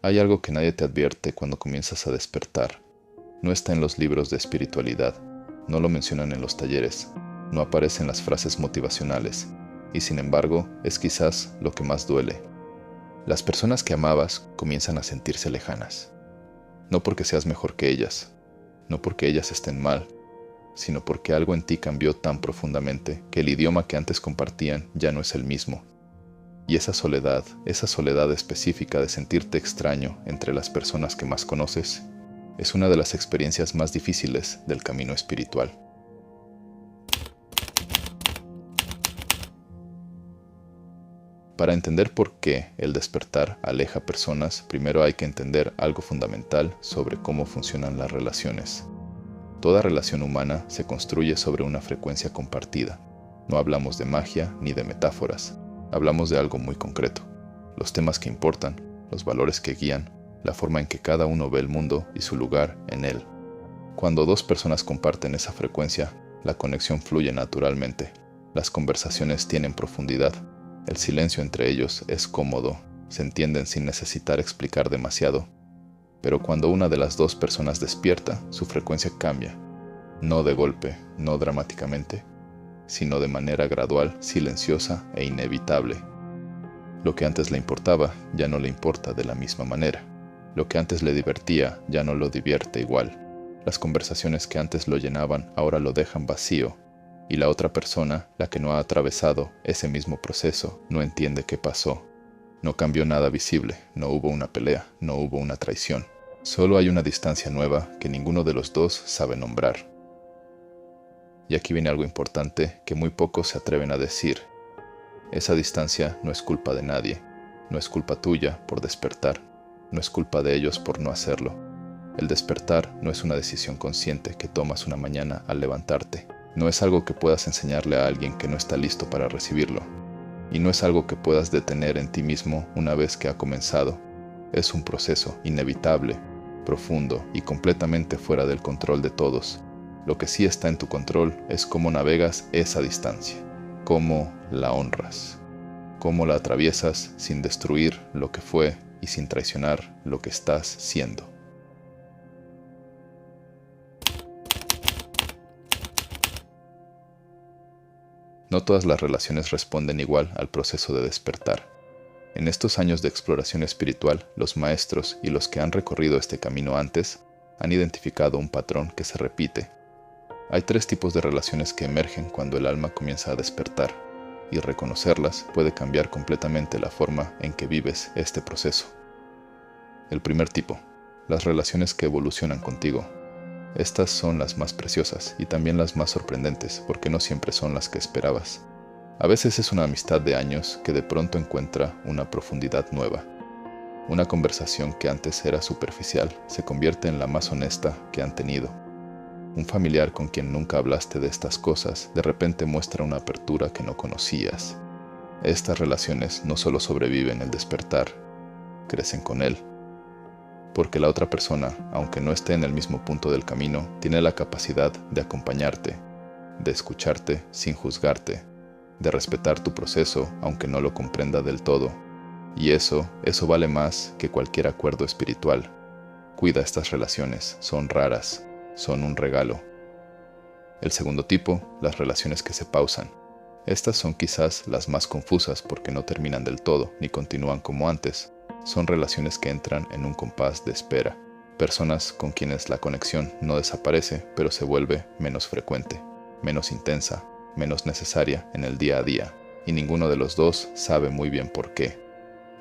Hay algo que nadie te advierte cuando comienzas a despertar. No está en los libros de espiritualidad, no lo mencionan en los talleres, no aparece en las frases motivacionales, y sin embargo es quizás lo que más duele. Las personas que amabas comienzan a sentirse lejanas. No porque seas mejor que ellas, no porque ellas estén mal, sino porque algo en ti cambió tan profundamente que el idioma que antes compartían ya no es el mismo. Y esa soledad específica de sentirte extraño entre las personas que más conoces, es una de las experiencias más difíciles del camino espiritual. Para entender por qué el despertar aleja personas, primero hay que entender algo fundamental sobre cómo funcionan las relaciones. Toda relación humana se construye sobre una frecuencia compartida. No hablamos de magia ni de metáforas, hablamos de algo muy concreto. Los temas que importan, los valores que guían, la forma en que cada uno ve el mundo y su lugar en él. Cuando dos personas comparten esa frecuencia, la conexión fluye naturalmente. Las conversaciones tienen profundidad. El silencio entre ellos es cómodo, se entienden sin necesitar explicar demasiado. Pero cuando una de las dos personas despierta, su frecuencia cambia. No de golpe, no dramáticamente, sino de manera gradual, silenciosa e inevitable. Lo que antes le importaba ya no le importa de la misma manera. Lo que antes le divertía ya no lo divierte igual. Las conversaciones que antes lo llenaban ahora lo dejan vacío. Y la otra persona, la que no ha atravesado ese mismo proceso, no entiende qué pasó. No cambió nada visible, no hubo una pelea, no hubo una traición. Solo hay una distancia nueva que ninguno de los dos sabe nombrar. Y aquí viene algo importante que muy pocos se atreven a decir. Esa distancia no es culpa de nadie, no es culpa tuya por despertar, no es culpa de ellos por no hacerlo. El despertar no es una decisión consciente que tomas una mañana al levantarte. No es algo que puedas enseñarle a alguien que no está listo para recibirlo. Y no es algo que puedas detener en ti mismo una vez que ha comenzado. Es un proceso inevitable, profundo y completamente fuera del control de todos. Lo que sí está en tu control es cómo navegas esa distancia, cómo la honras, cómo la atraviesas sin destruir lo que fue y sin traicionar lo que estás siendo. No todas las relaciones responden igual al proceso de despertar. En estos años de exploración espiritual, los maestros y los que han recorrido este camino antes han identificado un patrón que se repite. Hay 3 tipos de relaciones que emergen cuando el alma comienza a despertar, y reconocerlas puede cambiar completamente la forma en que vives este proceso. El primer tipo, las relaciones que evolucionan contigo. Estas son las más preciosas y también las más sorprendentes porque no siempre son las que esperabas. A veces es una amistad de años que de pronto encuentra una profundidad nueva. Una conversación que antes era superficial se convierte en la más honesta que han tenido. Un familiar con quien nunca hablaste de estas cosas de repente muestra una apertura que no conocías. Estas relaciones no solo sobreviven el despertar, crecen con él. Porque la otra persona, aunque no esté en el mismo punto del camino, tiene la capacidad de acompañarte, de escucharte sin juzgarte, de respetar tu proceso aunque no lo comprenda del todo. Y eso vale más que cualquier acuerdo espiritual. Cuida estas relaciones, son raras, son un regalo. El segundo tipo, las relaciones que se pausan. Estas son quizás las más confusas porque no terminan del todo ni continúan como antes. Son relaciones que entran en un compás de espera. Personas con quienes la conexión no desaparece, pero se vuelve menos frecuente, menos intensa, menos necesaria en el día a día. Y ninguno de los dos sabe muy bien por qué.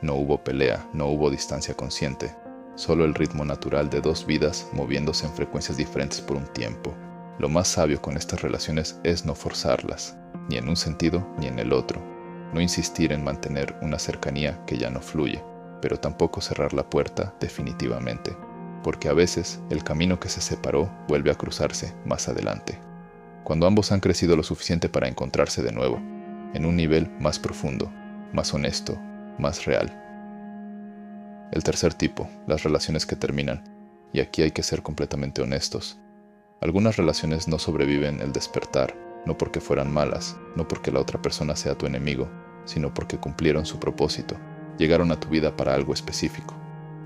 No hubo pelea, no hubo distancia consciente. Solo el ritmo natural de 2 vidas moviéndose en frecuencias diferentes por un tiempo. Lo más sabio con estas relaciones es no forzarlas, ni en un sentido ni en el otro. No insistir en mantener una cercanía que ya no fluye, pero tampoco cerrar la puerta definitivamente, porque a veces el camino que se separó vuelve a cruzarse más adelante, cuando ambos han crecido lo suficiente para encontrarse de nuevo, en un nivel más profundo, más honesto, más real. El tercer tipo, las relaciones que terminan, y aquí hay que ser completamente honestos. Algunas relaciones no sobreviven el despertar, no porque fueran malas, no porque la otra persona sea tu enemigo, sino porque cumplieron su propósito. Llegaron a tu vida para algo específico.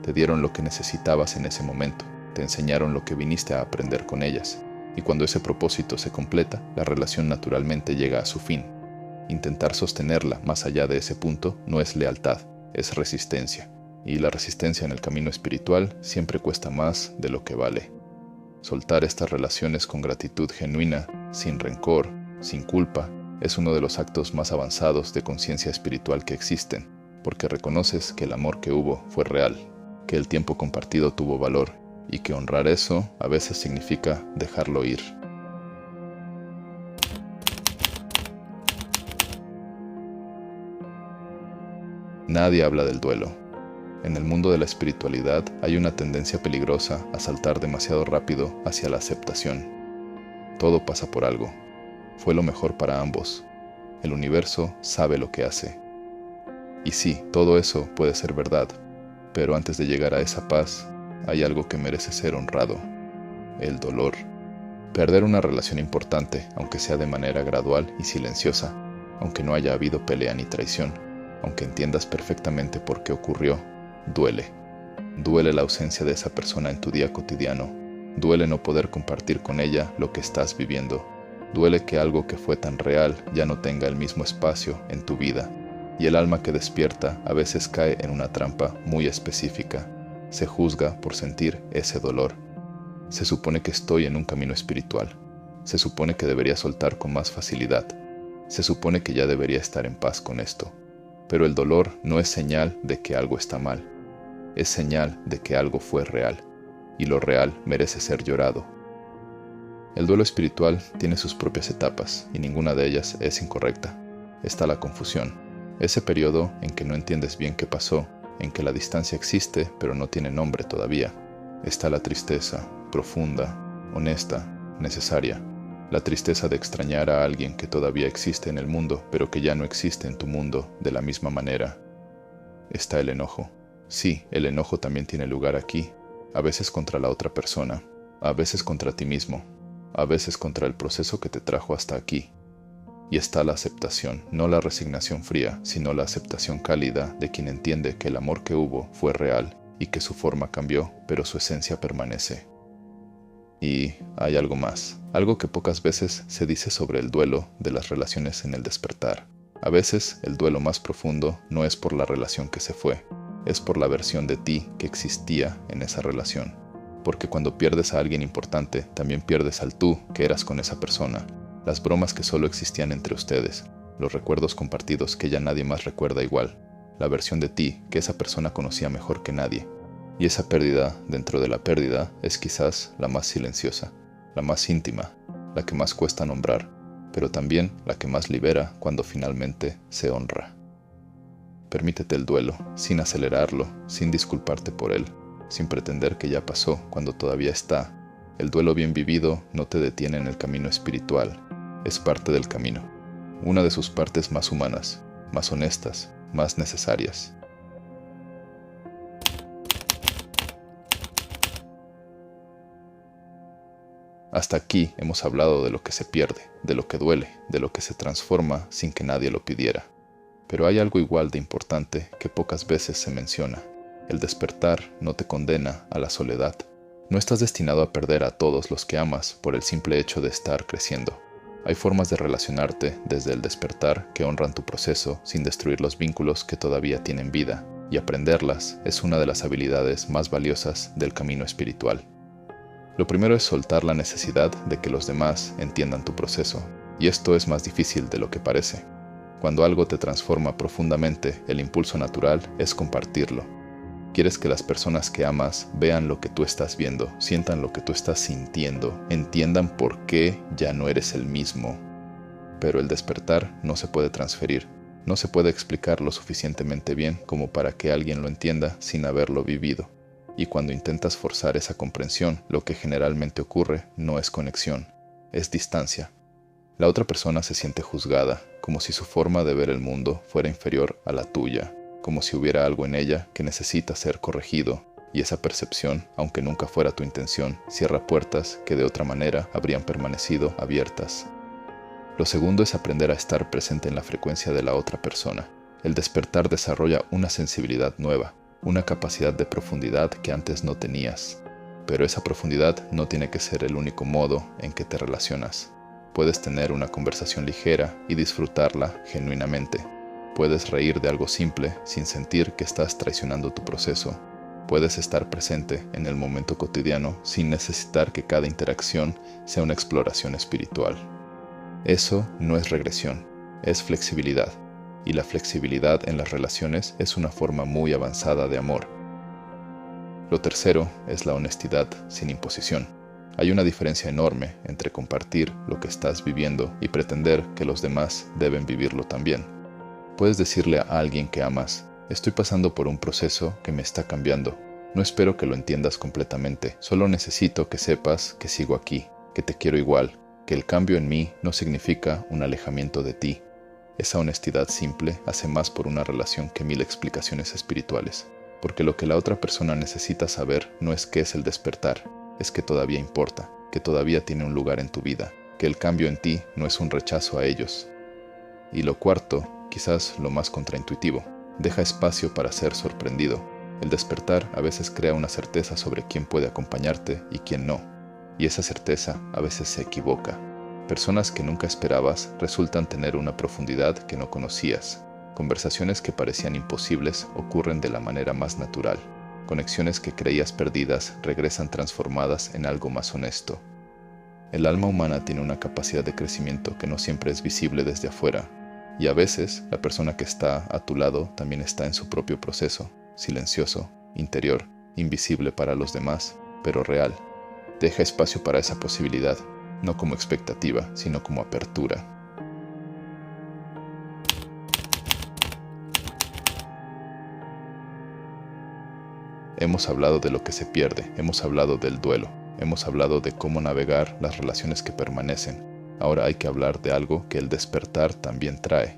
te dieron lo que necesitabas en ese momento, te enseñaron lo que viniste a aprender con ellas, y cuando ese propósito se completa, la relación naturalmente llega a su fin. Intentar sostenerla más allá de ese punto no es lealtad, es resistencia, y la resistencia en el camino espiritual siempre cuesta más de lo que vale. Soltar estas relaciones con gratitud genuina, sin rencor, sin culpa, es uno de los actos más avanzados de conciencia espiritual que existen, porque reconoces que el amor que hubo fue real, que el tiempo compartido tuvo valor, y que honrar eso a veces significa dejarlo ir. Nadie habla del duelo. En el mundo de la espiritualidad hay una tendencia peligrosa a saltar demasiado rápido hacia la aceptación. Todo pasa por algo. Fue lo mejor para ambos. El universo sabe lo que hace. Y sí, todo eso puede ser verdad, pero antes de llegar a esa paz, hay algo que merece ser honrado: el dolor. Perder una relación importante, aunque sea de manera gradual y silenciosa, aunque no haya habido pelea ni traición, aunque entiendas perfectamente por qué ocurrió, duele. Duele la ausencia de esa persona en tu día cotidiano. Duele no poder compartir con ella lo que estás viviendo. Duele que algo que fue tan real ya no tenga el mismo espacio en tu vida. Y el alma que despierta a veces cae en una trampa muy específica. Se juzga por sentir ese dolor. Se supone que estoy en un camino espiritual. Se supone que debería soltar con más facilidad. Se supone que ya debería estar en paz con esto. Pero el dolor no es señal de que algo está mal. Es señal de que algo fue real. Y lo real merece ser llorado. El duelo espiritual tiene sus propias etapas, y ninguna de ellas es incorrecta. Está la confusión. Ese periodo en que no entiendes bien qué pasó, en que la distancia existe pero no tiene nombre todavía. Está la tristeza, profunda, honesta, necesaria. La tristeza de extrañar a alguien que todavía existe en el mundo, pero que ya no existe en tu mundo de la misma manera. Está el enojo. Sí, el enojo también tiene lugar aquí, a veces contra la otra persona, a veces contra ti mismo, a veces contra el proceso que te trajo hasta aquí. Y está la aceptación, no la resignación fría, sino la aceptación cálida de quien entiende que el amor que hubo fue real y que su forma cambió, pero su esencia permanece. Y hay algo más, algo que pocas veces se dice sobre el duelo de las relaciones en el despertar. A veces el duelo más profundo no es por la relación que se fue, es por la versión de ti que existía en esa relación. Porque cuando pierdes a alguien importante, también pierdes al tú que eras con esa persona. Las bromas que solo existían entre ustedes, los recuerdos compartidos que ya nadie más recuerda igual, la versión de ti que esa persona conocía mejor que nadie. Y esa pérdida dentro de la pérdida es quizás la más silenciosa, la más íntima, la que más cuesta nombrar, pero también la que más libera cuando finalmente se honra. Permítete el duelo, sin acelerarlo, sin disculparte por él, sin pretender que ya pasó cuando todavía está. El duelo bien vivido no te detiene en el camino espiritual, es parte del camino, una de sus partes más humanas, más honestas, más necesarias. Hasta aquí hemos hablado de lo que se pierde, de lo que duele, de lo que se transforma sin que nadie lo pidiera. Pero hay algo igual de importante que pocas veces se menciona. El despertar no te condena a la soledad. No estás destinado a perder a todos los que amas por el simple hecho de estar creciendo. Hay formas de relacionarte desde el despertar que honran tu proceso sin destruir los vínculos que todavía tienen vida, y aprenderlas es una de las habilidades más valiosas del camino espiritual. Lo primero es soltar la necesidad de que los demás entiendan tu proceso, y esto es más difícil de lo que parece. Cuando algo te transforma profundamente, el impulso natural es compartirlo. Quieres que las personas que amas vean lo que tú estás viendo, sientan lo que tú estás sintiendo, entiendan por qué ya no eres el mismo. Pero el despertar no se puede transferir, no se puede explicar lo suficientemente bien como para que alguien lo entienda sin haberlo vivido. Y cuando intentas forzar esa comprensión, lo que generalmente ocurre no es conexión, es distancia. La otra persona se siente juzgada, como si su forma de ver el mundo fuera inferior a la tuya, como si hubiera algo en ella que necesita ser corregido, y esa percepción, aunque nunca fuera tu intención, cierra puertas que de otra manera habrían permanecido abiertas. Lo segundo es aprender a estar presente en la frecuencia de la otra persona. El despertar desarrolla una sensibilidad nueva, una capacidad de profundidad que antes no tenías. Pero esa profundidad no tiene que ser el único modo en que te relacionas. Puedes tener una conversación ligera y disfrutarla genuinamente. Puedes reír de algo simple sin sentir que estás traicionando tu proceso. Puedes estar presente en el momento cotidiano sin necesitar que cada interacción sea una exploración espiritual. Eso no es regresión, es flexibilidad. Y la flexibilidad en las relaciones es una forma muy avanzada de amor. Lo tercero es la honestidad sin imposición. Hay una diferencia enorme entre compartir lo que estás viviendo y pretender que los demás deben vivirlo también. Puedes decirle a alguien que amas: estoy pasando por un proceso que me está cambiando. No espero que lo entiendas completamente, solo necesito que sepas que sigo aquí, que te quiero igual, que el cambio en mí no significa un alejamiento de ti. Esa honestidad simple hace más por una relación que 1000 explicaciones espirituales, porque lo que la otra persona necesita saber no es qué es el despertar, es que todavía importa, que todavía tiene un lugar en tu vida, que el cambio en ti no es un rechazo a ellos. Y lo cuarto, quizás lo más contraintuitivo, deja espacio para ser sorprendido. El despertar a veces crea una certeza sobre quién puede acompañarte y quién no, y esa certeza a veces se equivoca. Personas que nunca esperabas resultan tener una profundidad que no conocías. Conversaciones que parecían imposibles ocurren de la manera más natural. Conexiones que creías perdidas regresan transformadas en algo más honesto. El alma humana tiene una capacidad de crecimiento que no siempre es visible desde afuera, y a veces la persona que está a tu lado también está en su propio proceso, silencioso, interior, invisible para los demás, pero real. Deja espacio para esa posibilidad, no como expectativa, sino como apertura. Hemos hablado de lo que se pierde, hemos hablado del duelo, hemos hablado de cómo navegar las relaciones que permanecen. Ahora hay que hablar de algo que el despertar también trae.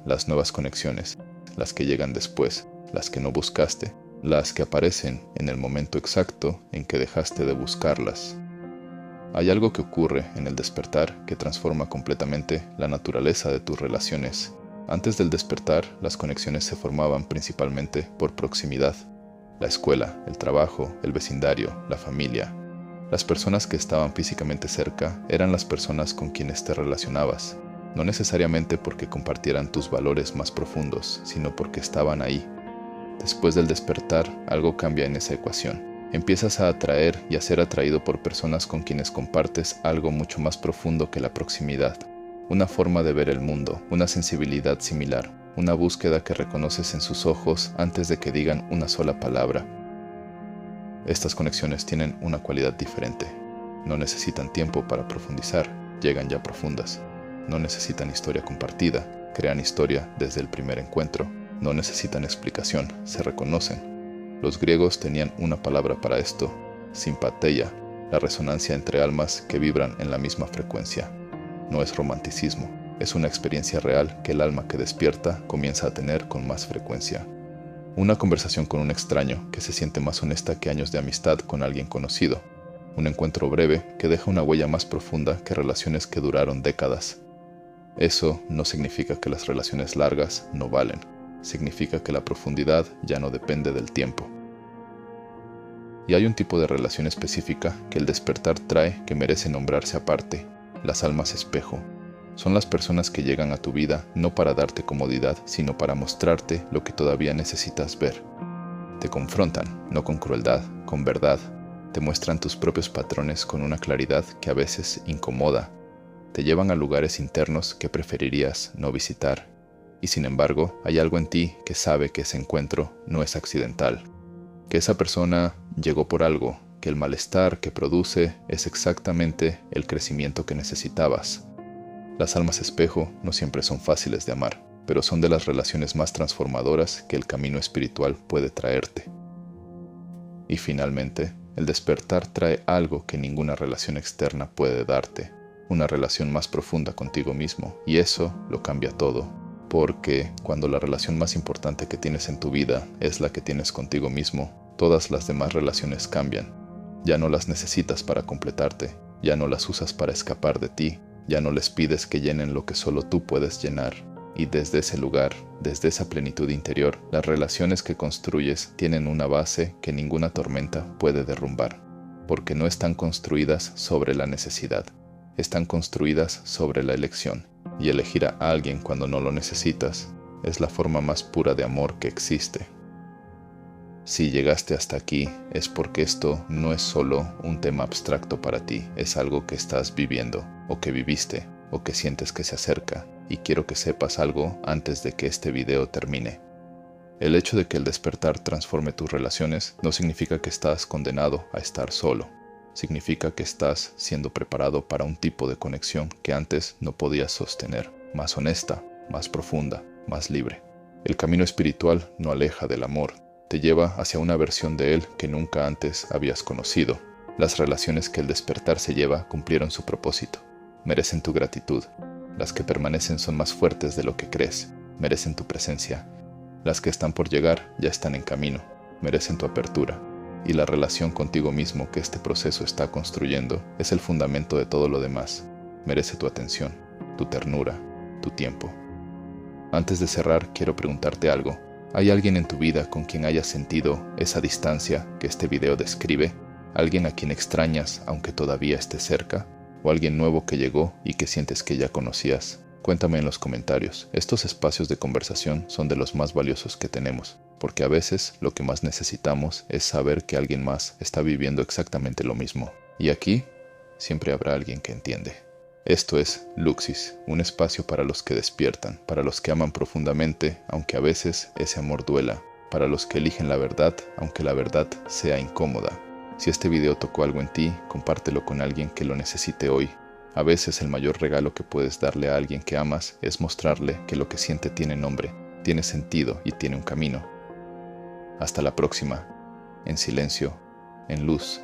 Las nuevas conexiones, las que llegan después, las que no buscaste, las que aparecen en el momento exacto en que dejaste de buscarlas. Hay algo que ocurre en el despertar que transforma completamente la naturaleza de tus relaciones. Antes del despertar, las conexiones se formaban principalmente por proximidad. La escuela, el trabajo, el vecindario, la familia. Las personas que estaban físicamente cerca eran las personas con quienes te relacionabas, no necesariamente porque compartieran tus valores más profundos, sino porque estaban ahí. Después del despertar, algo cambia en esa ecuación. Empiezas a atraer y a ser atraído por personas con quienes compartes algo mucho más profundo que la proximidad. Una forma de ver el mundo, una sensibilidad similar, una búsqueda que reconoces en sus ojos antes de que digan una sola palabra. Estas conexiones tienen una cualidad diferente. No necesitan tiempo para profundizar, llegan ya profundas. No necesitan historia compartida, crean historia desde el primer encuentro. No necesitan explicación, se reconocen. Los griegos tenían una palabra para esto: simpateia, la resonancia entre almas que vibran en la misma frecuencia. No es romanticismo, es una experiencia real que el alma que despierta comienza a tener con más frecuencia. Una conversación con un extraño que se siente más honesta que años de amistad con alguien conocido. Un encuentro breve que deja una huella más profunda que relaciones que duraron décadas. Eso no significa que las relaciones largas no valen. Significa que la profundidad ya no depende del tiempo. Y hay un tipo de relación específica que el despertar trae que merece nombrarse aparte: las almas espejo. Son las personas que llegan a tu vida no para darte comodidad, sino para mostrarte lo que todavía necesitas ver. Te confrontan, no con crueldad, con verdad. Te muestran tus propios patrones con una claridad que a veces incomoda. Te llevan a lugares internos que preferirías no visitar. Y sin embargo, hay algo en ti que sabe que ese encuentro no es accidental, que esa persona llegó por algo, que el malestar que produce es exactamente el crecimiento que necesitabas. Las almas espejo no siempre son fáciles de amar, pero son de las relaciones más transformadoras que el camino espiritual puede traerte. Y finalmente, el despertar trae algo que ninguna relación externa puede darte, una relación más profunda contigo mismo, y eso lo cambia todo. Porque cuando la relación más importante que tienes en tu vida es la que tienes contigo mismo, todas las demás relaciones cambian. Ya no las necesitas para completarte, ya no las usas para escapar de ti, ya no les pides que llenen lo que solo tú puedes llenar. Y desde ese lugar, desde esa plenitud interior, las relaciones que construyes tienen una base que ninguna tormenta puede derrumbar, porque no están construidas sobre la necesidad, están construidas sobre la elección, y elegir a alguien cuando no lo necesitas es la forma más pura de amor que existe. Si llegaste hasta aquí es porque esto no es solo un tema abstracto para ti, es algo que estás viviendo, o que viviste, o que sientes que se acerca, y quiero que sepas algo antes de que este video termine. El hecho de que el despertar transforme tus relaciones no significa que estás condenado a estar solo. Significa que estás siendo preparado para un tipo de conexión que antes no podías sostener, más honesta, más profunda, más libre. El camino espiritual no aleja del amor, te lleva hacia una versión de él que nunca antes habías conocido. Las relaciones que el despertar se lleva cumplieron su propósito. Merecen tu gratitud. Las que permanecen son más fuertes de lo que crees. Merecen tu presencia. Las que están por llegar ya están en camino. Merecen tu apertura. Y la relación contigo mismo que este proceso está construyendo es el fundamento de todo lo demás. Merece tu atención, tu ternura, tu tiempo. Antes de cerrar, quiero preguntarte algo. ¿Hay alguien en tu vida con quien hayas sentido esa distancia que este video describe? ¿Alguien a quien extrañas aunque todavía esté cerca? ¿O alguien nuevo que llegó y que sientes que ya conocías? Cuéntame en los comentarios. Estos espacios de conversación son de los más valiosos que tenemos, porque a veces lo que más necesitamos es saber que alguien más está viviendo exactamente lo mismo. Y aquí siempre habrá alguien que entiende. Esto es Luxis, un espacio para los que despiertan, para los que aman profundamente, aunque a veces ese amor duela, para los que eligen la verdad, aunque la verdad sea incómoda. Si este video tocó algo en ti, compártelo con alguien que lo necesite hoy. A veces el mayor regalo que puedes darle a alguien que amas es mostrarle que lo que siente tiene nombre, tiene sentido y tiene un camino. Hasta la próxima, en silencio, en luz.